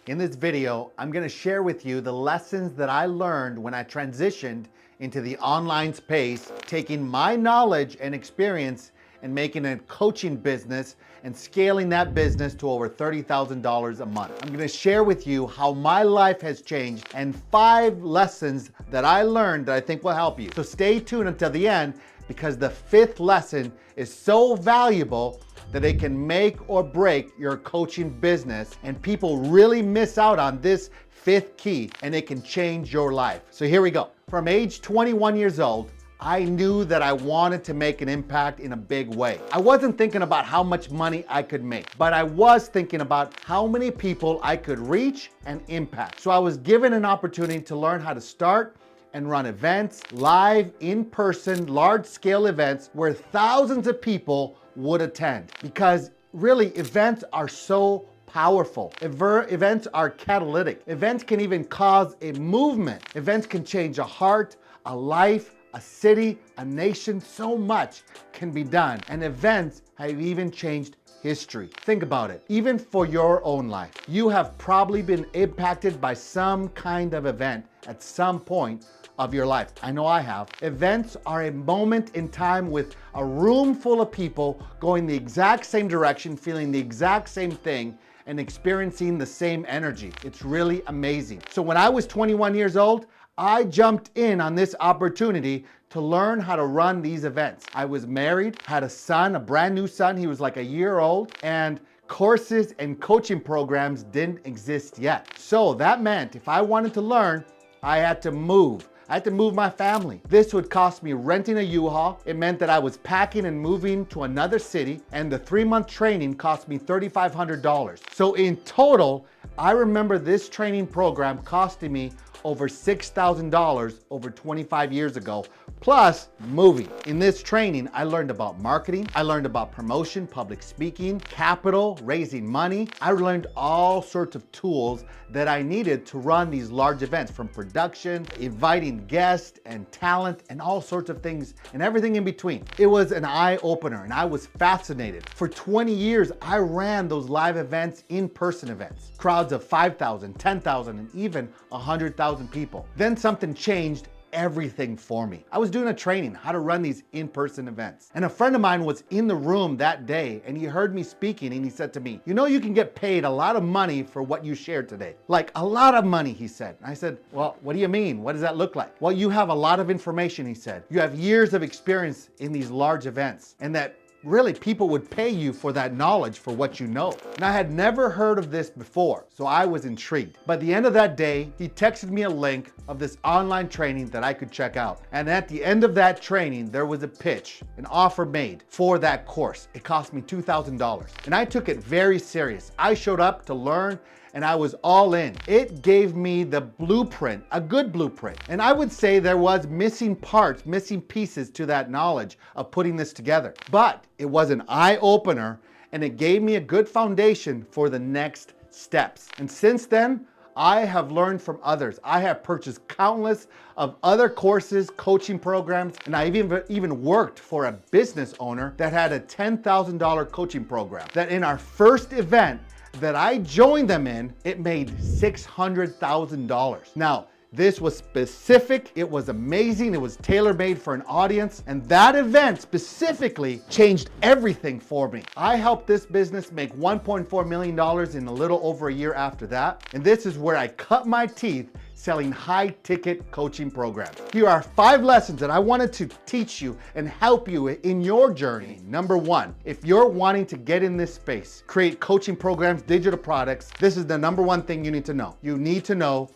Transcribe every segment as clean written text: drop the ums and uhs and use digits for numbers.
In this video, I'm going to share with you the lessons that I learned when I transitioned into the online space, taking my knowledge and experience and making a coaching business and scaling that business to over $30,000 a month. I'm going to share with you how my life has changed and 5 lessons that I learned that I think will help you. So stay tuned until the end, because the 5th lesson is so valuable that it can make or break your coaching business, and people really miss out on this 5th key, and it can change your life. So here we go. From age 21 years old, I knew that I wanted to make an impact in a big way. I wasn't thinking about how much money I could make, but I was thinking about how many people I could reach and impact. So I was given an opportunity to learn how to start and run events, live, in-person, large-scale events where thousands of people would attend. Because really, events are so powerful. Events are catalytic. Events can even cause a movement. Events can change a heart, a life, a city, a nation. So much can be done. And events have even changed history. Think about it. Even for your own life, you have probably been impacted by some kind of event at some point of your life. I know I have. Events are a moment in time with a room full of people going the exact same direction, feeling the exact same thing, and experiencing the same energy. It's really amazing. So when I was 21 years old, I jumped in on this opportunity to learn how to run these events. I was married, had a son, a brand new son. He was like a year old, and courses and coaching programs didn't exist yet. So that meant if I wanted to learn, I had to move. I had to move my family. This would cost me renting a U-Haul. It meant that I was packing and moving to another city, and the 3-month training cost me $3,500. So in total, I remember this training program costing me over $6,000 over 25 years ago, plus moving. In this training, I learned about marketing. I learned about promotion, public speaking, capital, raising money. I learned all sorts of tools that I needed to run these large events, from production, inviting guests and talent, and all sorts of things and everything in between. It was an eye-opener, and I was fascinated. For 20 years, I ran those live events, in-person events, crowds of 5,000, 10,000, and even 100,000 people. Then something changed everything for me. I was doing a training how to run these in-person events, and a friend of mine was in the room that day, and he heard me speaking, and he said to me, "You know, you can get paid a lot of money for what you shared today." Like, a lot of money, he said. And I said, "Well, what do you mean? What does that look like?" "Well, you have a lot of information," he said. "You have years of experience in these large events, and that really people would pay you for that knowledge, for what you know." And I had never heard of this before, so I was intrigued. By the end of that day, he texted me a link of this online training that I could check out. And at the end of that training, there was a pitch, an offer made for that course. It cost me $2,000. And I took it very serious. I showed up to learn, and I was all in. It gave me the blueprint, a good blueprint. And I would say there was missing parts, missing pieces to that knowledge of putting this together. But it was an eye-opener, and it gave me a good foundation for the next steps. And since then, I have learned from others. I have purchased countless of other courses, coaching programs, and I even worked for a business owner that had a $10,000 coaching program, that in our first event that I joined them in, it made $600,000. Now, this was specific, it was amazing, it was tailor-made for an audience, and that event specifically changed everything for me. I helped this business make $1.4 million in a little over a year after that, and this is where I cut my teeth selling high-ticket coaching programs. Here are 5 lessons that I wanted to teach you and help you in your journey. Number 1, if you're wanting to get in this space, create coaching programs, digital products, this is the number 1 thing you need to know. You need to know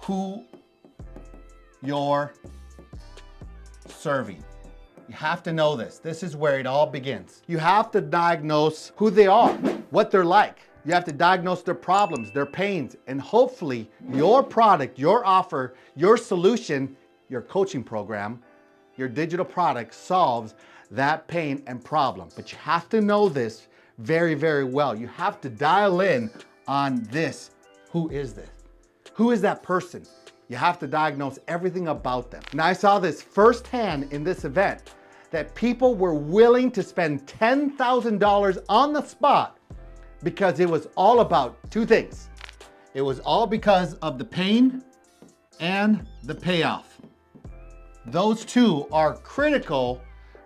who you're serving. You have to know this. This is where it all begins. You have to diagnose who they are, what they're like. You have to diagnose their problems, their pains, and hopefully your product, your offer, your solution, your coaching program, your digital product solves that pain and problem. But you have to know this very, very well. You have to dial in on this. Who is this? Who is that person? You have to diagnose everything about them. And I saw this firsthand in this event, that people were willing to spend $10,000 on the spot because it was all about two things. It was all because of the pain and the payoff. Those two are critical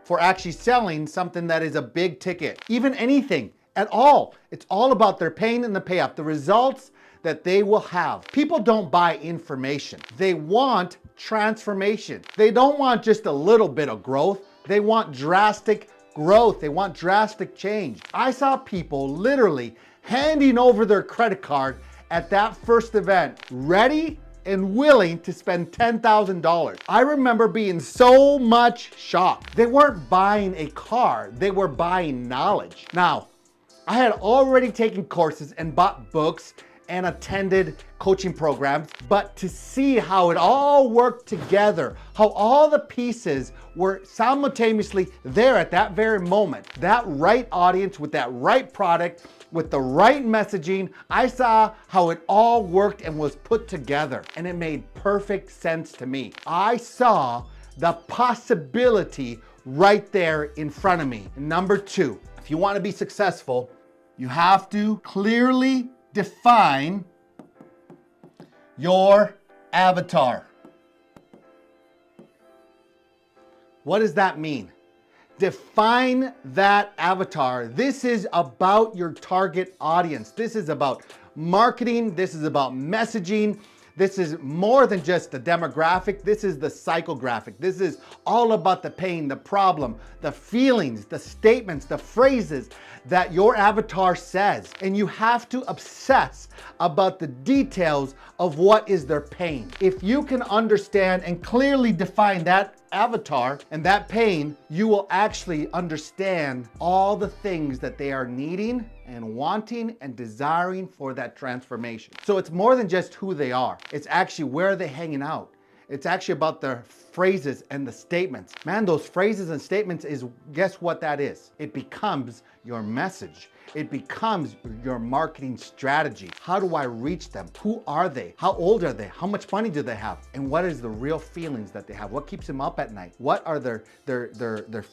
for actually selling something that is a big ticket, even anything at all. It's all about their pain and the payoff, the results that they will have. People don't buy information. They want transformation. They don't want just a little bit of growth. They want drastic growth. They want drastic change. I saw people literally handing over their credit card at that first event, ready and willing to spend $10,000. I remember being so much shocked. They weren't buying a car, they were buying knowledge. Now, I had already taken courses and bought books and attended coaching programs, but to see how it all worked together, how all the pieces were simultaneously there at that very moment, that right audience with that right product, with the right messaging, I saw how it all worked and was put together, and it made perfect sense to me. I saw the possibility right there in front of me. And number two, if you want to be successful, you have to clearly define your avatar. What does that mean? Define that avatar. This is about your target audience. This is about marketing. This is about messaging. This is more than just the demographic. This is the psychographic. This is all about the pain, the problem, the feelings, the statements, the phrases that your avatar says. And you have to obsess about the details of what is their pain. If you can understand and clearly define that avatar and that pain, you will actually understand all the things that they are needing and wanting and desiring for that transformation. So it's more than just who they are. It's actually where they're hanging out. It's actually about their phrases and the statements. Man, those phrases and statements is, guess what that is? It becomes your message. It becomes your marketing strategy. How do I reach them? Who are they? How old are they? How much money do they have? And what is the real feelings that they have? What keeps them up at night? What are their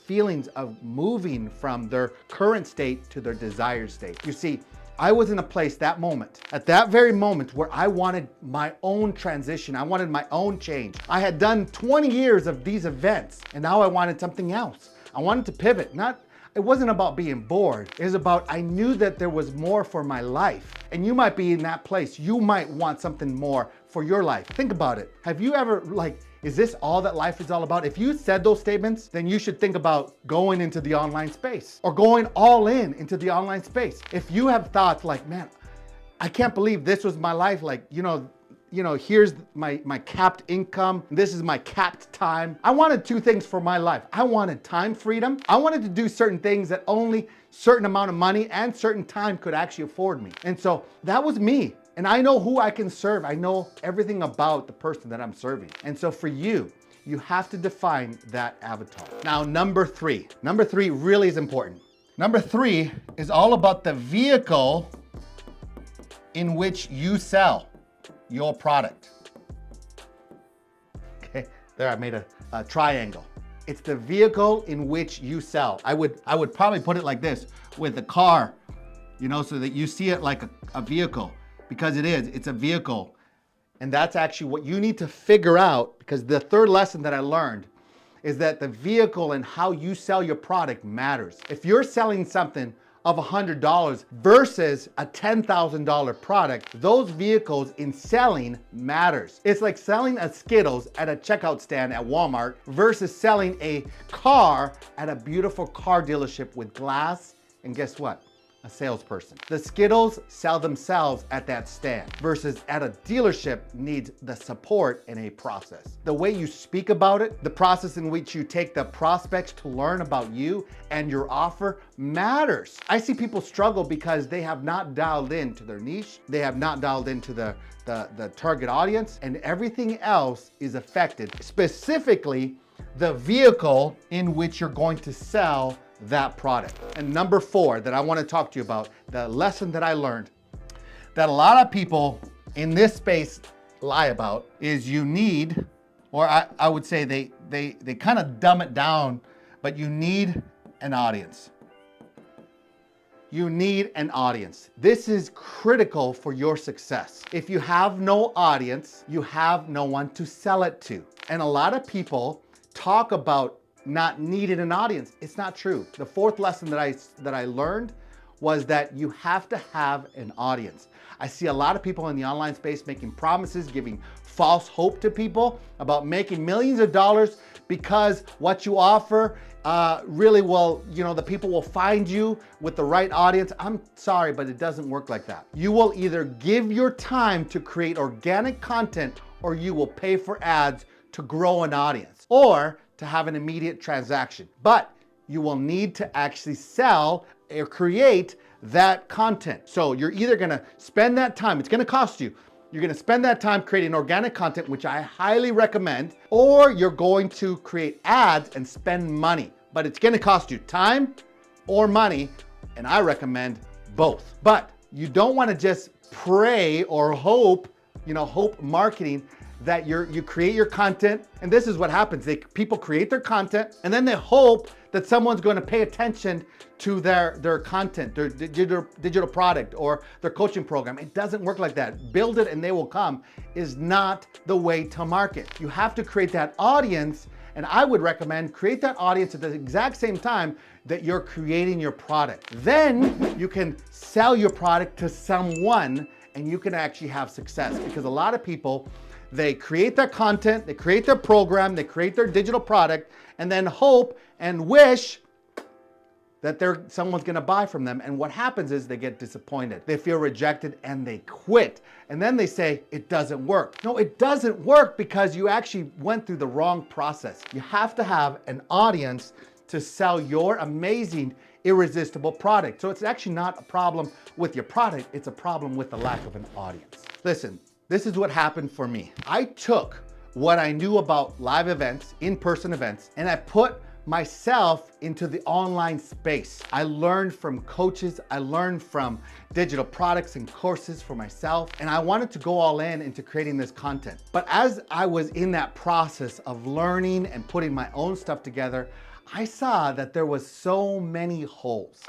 feelings of moving from their current state to their desired state? You see, I was in a place that moment, at that very moment, where I wanted my own transition. I wanted my own change. I had done 20 years of these events, and now I wanted something else. I wanted to pivot. It wasn't about being bored. It was about, I knew that there was more for my life. And you might be in that place. You might want something more for your life. Think about it. Have you ever, is this all that life is all about? If you said those statements, then you should think about going into the online space or going all in into the online space. If you have thoughts like, man, I can't believe this was my life. Here's my capped income. This is my capped time. I wanted two things for my life. I wanted time freedom. I wanted to do certain things that only certain amount of money and certain time could actually afford me. And so that was me. And I know who I can serve. I know everything about the person that I'm serving. And so for you, you have to define that avatar. Now, number three really is important. Number three is all about the vehicle in which you sell your product. Okay, there I made a triangle. It's the vehicle in which you sell. I would probably put it like this with the car, so that you see it like a vehicle, because it's a vehicle. And that's actually what you need to figure out, because the third lesson that I learned is that the vehicle and how you sell your product matters. If you're selling something of $100 versus a $10,000 product, those vehicles in selling matters. It's like selling a Skittles at a checkout stand at Walmart versus selling a car at a beautiful car dealership with glass, and guess what? A salesperson. The Skittles sell themselves at that stand versus at a dealership needs the support in a process. The way you speak about it, the process in which you take the prospects to learn about you and your offer matters. I see people struggle because they have not dialed into their niche. They have not dialed into the target audience, and everything else is affected. Specifically, the vehicle in which you're going to sell that product. And number four that I want to talk to you about, the lesson that I learned that a lot of people in this space lie about, is you need, or I would say they kind of dumb it down, but you need an audience. you need an audience. This is critical for your success. If you have no audience, you have no one to sell it to. And a lot of people talk about not needing an audience. It's not true. The fourth lesson that I learned was that you have to have an audience. I see a lot of people in the online space making promises, giving false hope to people about making millions of dollars because what you offer really will, the people will find you with the right audience. I'm sorry, but it doesn't work like that. You will either give your time to create organic content, or you will pay for ads to grow an audience or to have an immediate transaction. But you will need to actually sell or create that content. So you're either gonna spend that time, it's gonna cost you. You're gonna spend that time creating organic content, which I highly recommend, or you're going to create ads and spend money. But it's gonna cost you time or money, and I recommend both. But you don't wanna just pray or hope, hope marketing, that you create your content, and this is what happens. People create their content, and then they hope that someone's going to pay attention to their content, their digital product, or their coaching program. It doesn't work like that. Build it and they will come is not the way to market. You have to create that audience, and I would recommend create that audience at the exact same time that you're creating your product. Then you can sell your product to someone, and you can actually have success, because a lot of people, they create their content, they create their program, they create their digital product, and then hope and wish that someone's gonna buy from them. And what happens is they get disappointed. They feel rejected and they quit. And then they say, it doesn't work. No, it doesn't work because you actually went through the wrong process. You have to have an audience to sell your amazing, irresistible product. So it's actually not a problem with your product, it's a problem with the lack of an audience. Listen, this is what happened for me. I took what I knew about live events, in-person events, and I put myself into the online space. I learned from coaches, I learned from digital products and courses for myself, and I wanted to go all in into creating this content. But as I was in that process of learning and putting my own stuff together, I saw that there was so many holes.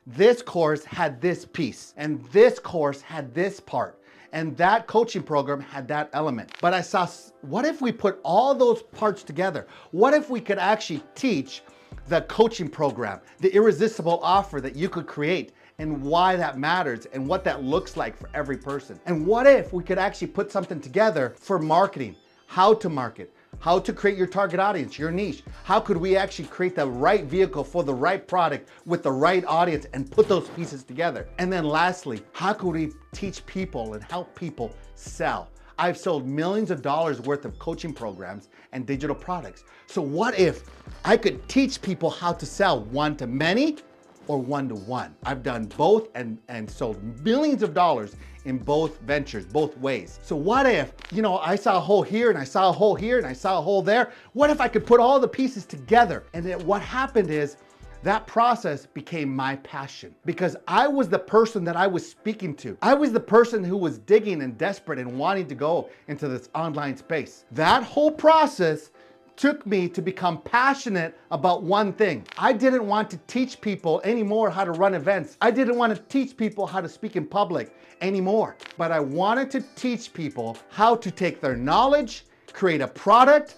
This course had this piece, and this course had this part, and that coaching program had that element. But I saw, what if we put all those parts together? What if we could actually teach the coaching program, the irresistible offer that you could create, and why that matters, and what that looks like for every person? And what if we could actually put something together for marketing, how to market, how to create your target audience, your niche? How could we actually create the right vehicle for the right product with the right audience and put those pieces together? And then lastly, how could we teach people and help people sell? I've sold millions of dollars worth of coaching programs and digital products. So what if I could teach people how to sell one-to-many or one-to-one? I've done both and sold millions of dollars in both ventures, both ways. So what if, I saw a hole here and I saw a hole here and I saw a hole there. What if I could put all the pieces together? And then what happened is that process became my passion, because I was the person that I was speaking to. I was the person who was digging and desperate and wanting to go into this online space. That whole process took me to become passionate about one thing. I didn't want to teach people anymore how to run events. I didn't want to teach people how to speak in public anymore. But I wanted to teach people how to take their knowledge, create a product,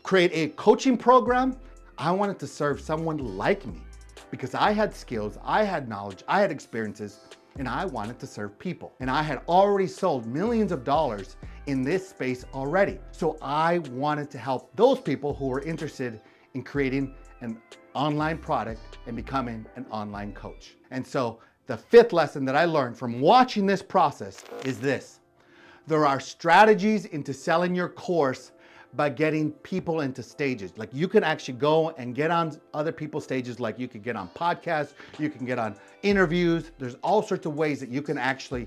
create a coaching program. I wanted to serve someone like me, because I had skills, I had knowledge, I had experiences, and I wanted to serve people. And I had already sold millions of dollars in this space already. So I wanted to help those people who were interested in creating an online product and becoming an online coach. And so the fifth lesson that I learned from watching this process is this: there are strategies into selling your course by getting people into stages. Like, you can actually go and get on other people's stages. Like, you can get on podcasts, you can get on interviews. There's all sorts of ways that you can actually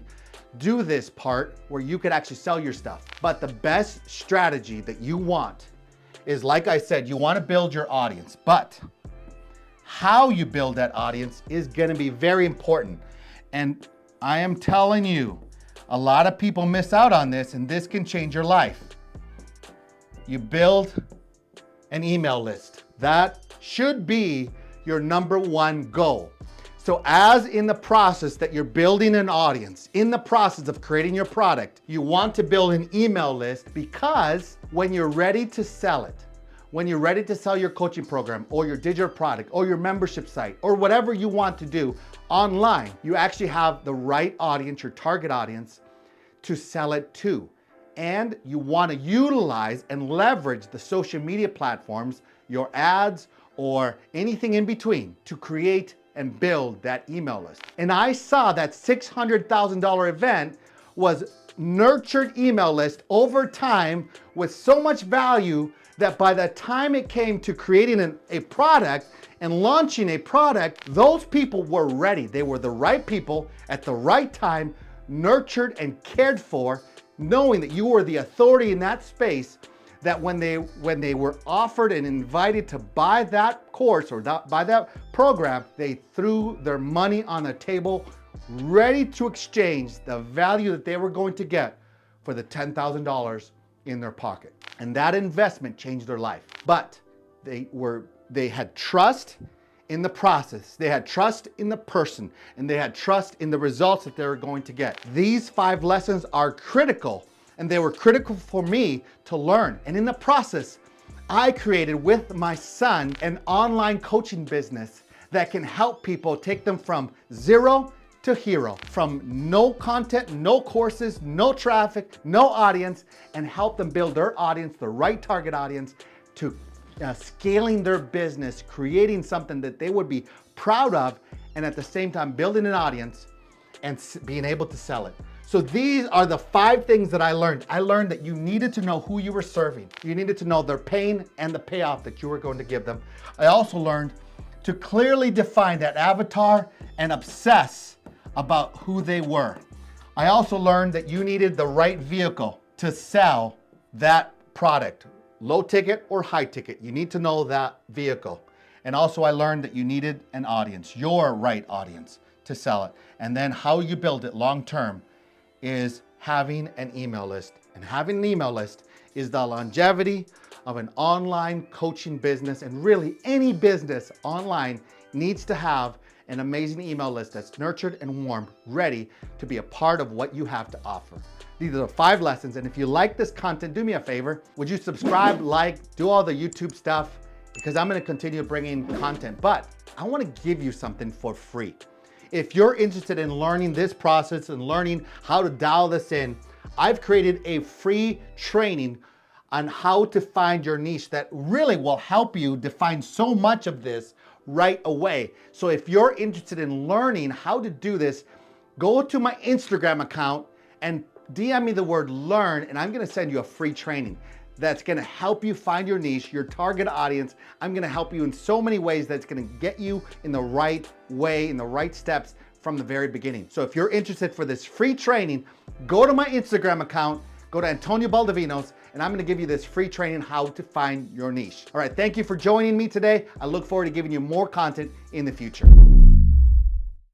do this part where you could actually sell your stuff. But the best strategy that you want is, like I said, you want to build your audience, but how you build that audience is going to be very important. And I am telling you, a lot of people miss out on this, and this can change your life. You build an email list. That should be your number one goal. So as in the process that you're building an audience, in the process of creating your product, you want to build an email list, because when you're ready to sell it, when you're ready to sell your coaching program or your digital product or your membership site or whatever you want to do online, you actually have the right audience, your target audience, to sell it to. And you want to utilize and leverage the social media platforms, your ads, or anything in between to create and build that email list. And I saw that $600,000 event was nurtured email list over time with so much value that by the time it came to creating a product and launching a product, those people were ready. They were the right people at the right time, nurtured and cared for, knowing that you were the authority in that space, that when they were offered and invited to buy that course or buy that program, they threw their money on the table, ready to exchange the value that they were going to get for the $10,000 in their pocket. And that investment changed their life. But they had trust in the process, they had trust in the person, and they had trust in the results that they were going to get. These 5 lessons are critical, and they were critical for me to learn. And in the process, I created with my son an online coaching business that can help people take them from 0 to hero, from no content, no courses, no traffic, no audience, and help them build their audience, the right target audience, to scaling their business, creating something that they would be proud of, and at the same time building an audience and being able to sell it. So these are the 5 things that I learned. I learned that you needed to know who you were serving. You needed to know their pain and the payoff that you were going to give them. I also learned to clearly define that avatar and obsess about who they were. I also learned that you needed the right vehicle to sell that product, low ticket or high ticket. You need to know that vehicle. And also I learned that you needed an audience, your right audience, to sell it. And then how you build it long term is having an email list. And having an email list is the longevity of an online coaching business, and really any business online needs to have an amazing email list that's nurtured and warmed, ready to be a part of what you have to offer. These are the 5 lessons, and if you like this content, do me a favor. Would you subscribe, like, do all the YouTube stuff? Because I'm gonna continue bringing content, but I wanna give you something for free. If you're interested in learning this process and learning how to dial this in, I've created a free training on how to find your niche that really will help you define so much of this right away. So if you're interested in learning how to do this, go to my Instagram account and DM me the word learn, and I'm gonna send you a free training that's gonna help you find your niche, your target audience. I'm gonna help you in so many ways that's gonna get you in the right way, in the right steps from the very beginning. So if you're interested for this free training, go to my Instagram account, go to Antonio Baldovinos, and I'm gonna give you this free training how to find your niche. All right, thank you for joining me today. I look forward to giving you more content in the future.